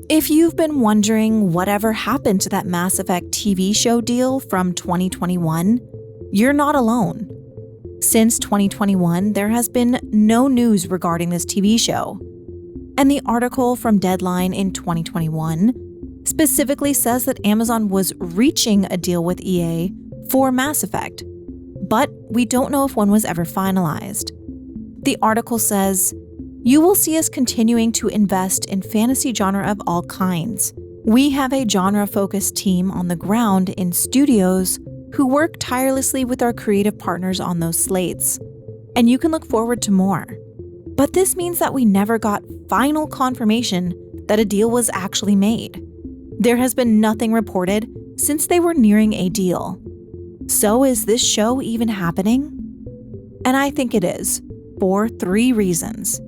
If you've been wondering whatever happened to that Mass Effect TV show deal from 2021, you're not alone. Since 2021, there has been no news regarding this TV show. And the article from Deadline in 2021 specifically says that Amazon was reaching a deal with EA for Mass Effect, but we don't know if one was ever finalized. The article says, "You will see us continuing to invest in fantasy genre of all kinds. We have a genre-focused team on the ground in studios who work tirelessly with our creative partners on those slates, and you can look forward to more." But this means that we never got final confirmation that a deal was actually made. There has been nothing reported since they were nearing a deal. So is this show even happening? And I think it is, for 3 reasons.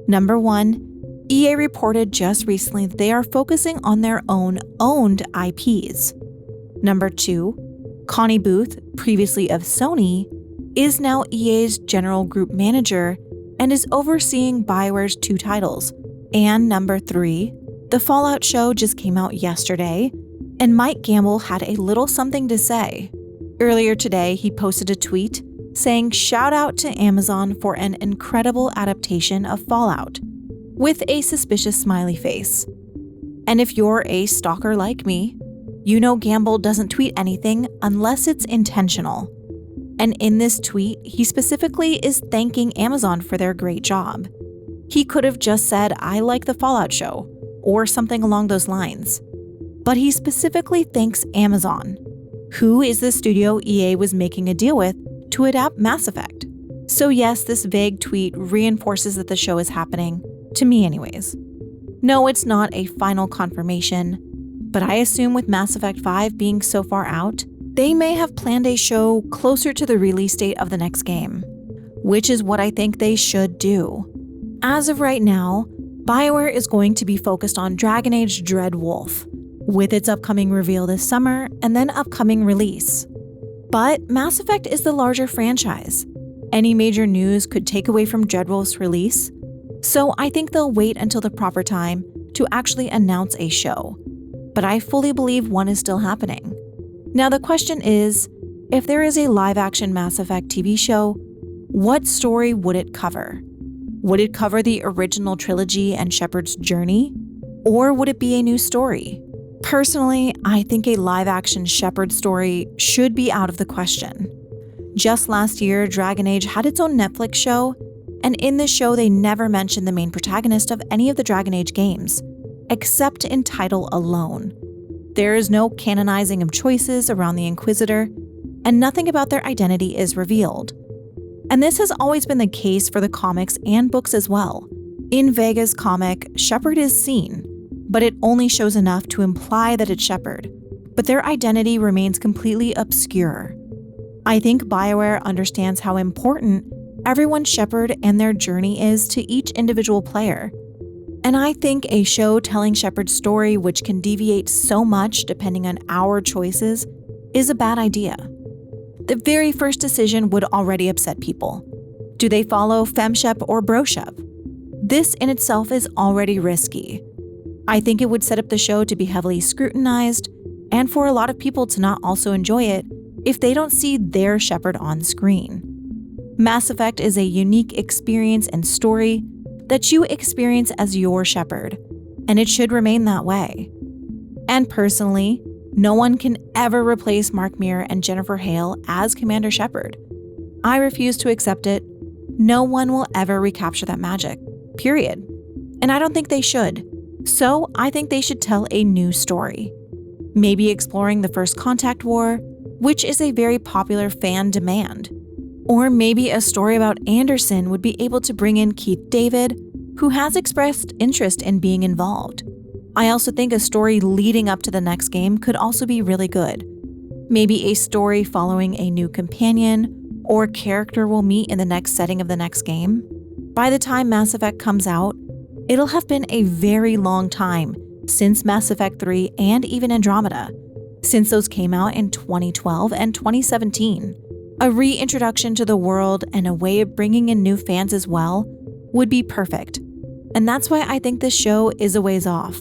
Number 1, EA reported just recently that they are focusing on their own owned IPs. Number 2, Connie Booth, previously of Sony, is now EA's general group manager and is overseeing BioWare's 2 titles. And number 3, the Fallout show just came out yesterday, and Mike Gamble had a little something to say. Earlier today, he posted a tweet saying shout out to Amazon for an incredible adaptation of Fallout, with a suspicious smiley face. And if you're a stalker like me, you know Gamble doesn't tweet anything unless it's intentional. And in this tweet, he specifically is thanking Amazon for their great job. He could have just said, "I like the Fallout show," or something along those lines. But he specifically thanks Amazon, who is the studio EA was making a deal with to adapt Mass Effect. So yes, this vague tweet reinforces that the show is happening, to me anyways. No, it's not a final confirmation, but I assume with Mass Effect 5 being so far out, they may have planned a show closer to the release date of the next game, which is what I think they should do. As of right now, BioWare is going to be focused on Dragon Age Dreadwolf, with its upcoming reveal this summer and then upcoming release. But Mass Effect is the larger franchise. Any major news could take away from Dreadwolf's release, so I think they'll wait until the proper time to actually announce a show. But I fully believe one is still happening. Now the question is, if there is a live-action Mass Effect TV show, what story would it cover? Would it cover the original trilogy and Shepard's journey? Or would it be a new story? Personally, I think a live-action Shepard story should be out of the question. Just last year, Dragon Age had its own Netflix show, and in this show they never mentioned the main protagonist of any of the Dragon Age games, except in title alone. There is no canonizing of choices around the Inquisitor, and nothing about their identity is revealed. And this has always been the case for the comics and books as well. In Vega's comic, Shepard is seen, but it only shows enough to imply that it's Shepard, but their identity remains completely obscure. I think BioWare understands how important everyone's Shepard and their journey is to each individual player. And I think a show telling Shepard's story, which can deviate so much depending on our choices, is a bad idea. The very first decision would already upset people. Do they follow FemShep or BroShep? This in itself is already risky. I think it would set up the show to be heavily scrutinized, and for a lot of people to not also enjoy it if they don't see their Shepard on screen. Mass Effect is a unique experience and story that you experience as your Shepard, and it should remain that way. And personally, no one can ever replace Mark Meer and Jennifer Hale as Commander Shepard. I refuse to accept it. No one will ever recapture that magic, period. And I don't think they should. So I think they should tell a new story. Maybe exploring the First Contact War, which is a very popular fan demand. Or maybe a story about Anderson would be able to bring in Keith David, who has expressed interest in being involved. I also think a story leading up to the next game could also be really good. Maybe a story following a new companion or character we'll meet in the next setting of the next game. By the time Mass Effect comes out, it'll have been a very long time since Mass Effect 3 and even Andromeda, since those came out in 2012 and 2017. A reintroduction to the world and a way of bringing in new fans as well would be perfect. And that's why I think this show is a ways off.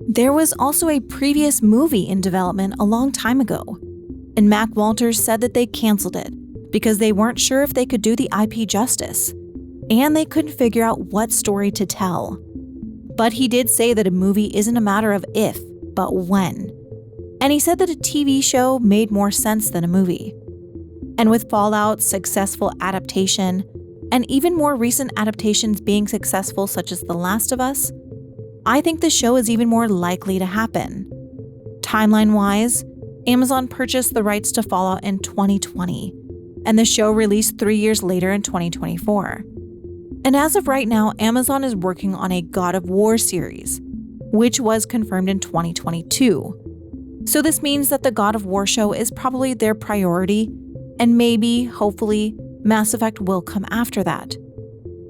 There was also a previous movie in development a long time ago, and Mac Walters said that they canceled it because they weren't sure if they could do the IP justice, and they couldn't figure out what story to tell. But he did say that a movie isn't a matter of if, but when. And he said that a TV show made more sense than a movie. And with Fallout's successful adaptation, and even more recent adaptations being successful such as The Last of Us, I think the show is even more likely to happen. Timeline-wise, Amazon purchased the rights to Fallout in 2020, and the show released 3 years later in 2024. And as of right now, Amazon is working on a God of War series, which was confirmed in 2022. So this means that the God of War show is probably their priority, and maybe, hopefully, Mass Effect will come after that.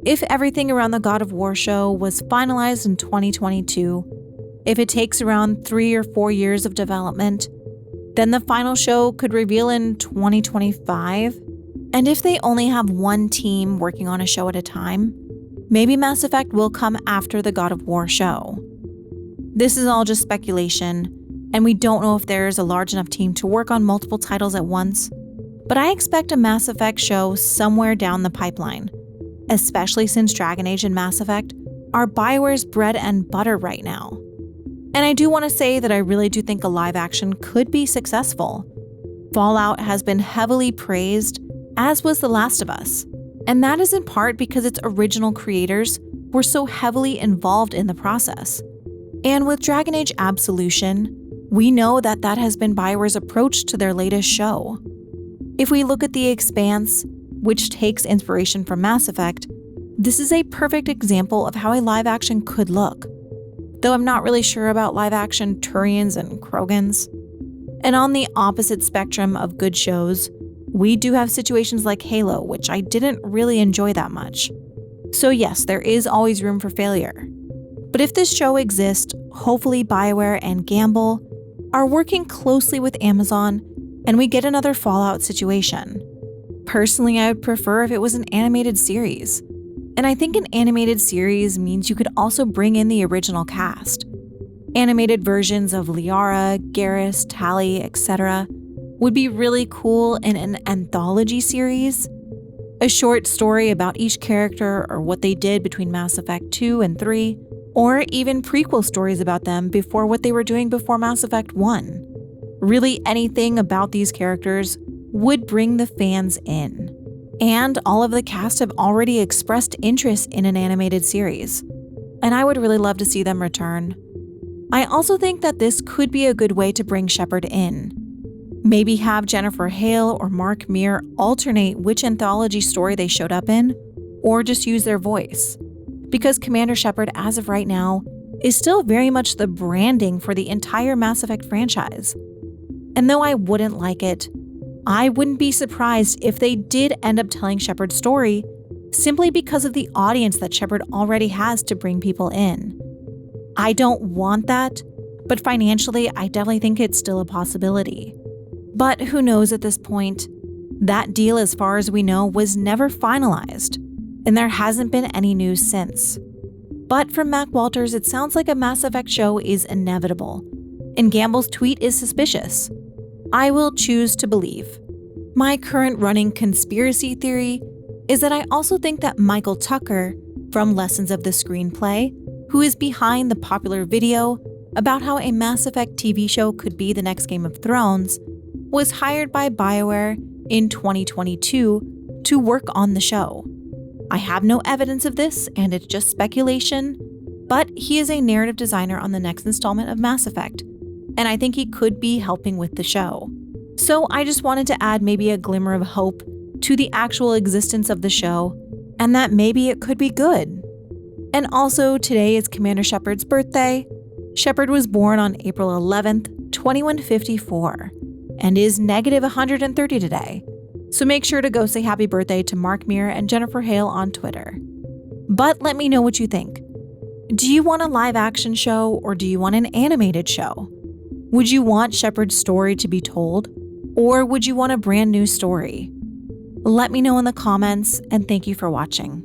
If everything around the God of War show was finalized in 2022, if it takes around 3 or 4 years of development, then the final show could reveal in 2025. And if they only have one team working on a show at a time, maybe Mass Effect will come after the God of War show. This is all just speculation, and we don't know if there's a large enough team to work on multiple titles at once, but I expect a Mass Effect show somewhere down the pipeline, especially since Dragon Age and Mass Effect are BioWare's bread and butter right now. And I do want to say that I really do think a live action could be successful. Fallout has been heavily praised, as was The Last of Us, and that is in part because its original creators were so heavily involved in the process. And with Dragon Age Absolution, we know that that has been BioWare's approach to their latest show. If we look at The Expanse, which takes inspiration from Mass Effect, this is a perfect example of how a live action could look, though I'm not really sure about live action Turians and Krogans. And on the opposite spectrum of good shows, we do have situations like Halo, which I didn't really enjoy that much. So yes, there is always room for failure. But if this show exists, hopefully BioWare and Gamble are working closely with Amazon and we get another Fallout situation. Personally, I would prefer if it was an animated series. And I think an animated series means you could also bring in the original cast. Animated versions of Liara, Garrus, Tali, etc. would be really cool in an anthology series. A short story about each character or what they did between Mass Effect 2 and 3, or even prequel stories about them before what they were doing before Mass Effect 1. Really anything about these characters would bring the fans in. And all of the cast have already expressed interest in an animated series, and I would really love to see them return. I also think that this could be a good way to bring Shepard in. Maybe have Jennifer Hale or Mark Meer alternate which anthology story they showed up in, or just use their voice. Because Commander Shepard, as of right now, is still very much the branding for the entire Mass Effect franchise. And though I wouldn't like it, I wouldn't be surprised if they did end up telling Shepard's story simply because of the audience that Shepard already has to bring people in. I don't want that, but financially, I definitely think it's still a possibility. But who knows at this point? That deal, as far as we know, was never finalized, and there hasn't been any news since. But from Mac Walters, it sounds like a Mass Effect show is inevitable, and Gamble's tweet is suspicious. I will choose to believe. My current running conspiracy theory is that I also think that Michael Tucker, from Lessons of the Screenplay, who is behind the popular video about how a Mass Effect TV show could be the next Game of Thrones, was hired by BioWare in 2022 to work on the show. I have no evidence of this, and it's just speculation, but he is a narrative designer on the next installment of Mass Effect, and I think he could be helping with the show. So I just wanted to add maybe a glimmer of hope to the actual existence of the show, and that maybe it could be good. And also, today is Commander Shepard's birthday. Shepard was born on April 11th, 2154, and is -130 today. So make sure to go say happy birthday to Mark Meer and Jennifer Hale on Twitter. But let me know what you think. Do you want a live action show or do you want an animated show? Would you want Shepard's story to be told, or would you want a brand new story? Let me know in the comments, and thank you for watching.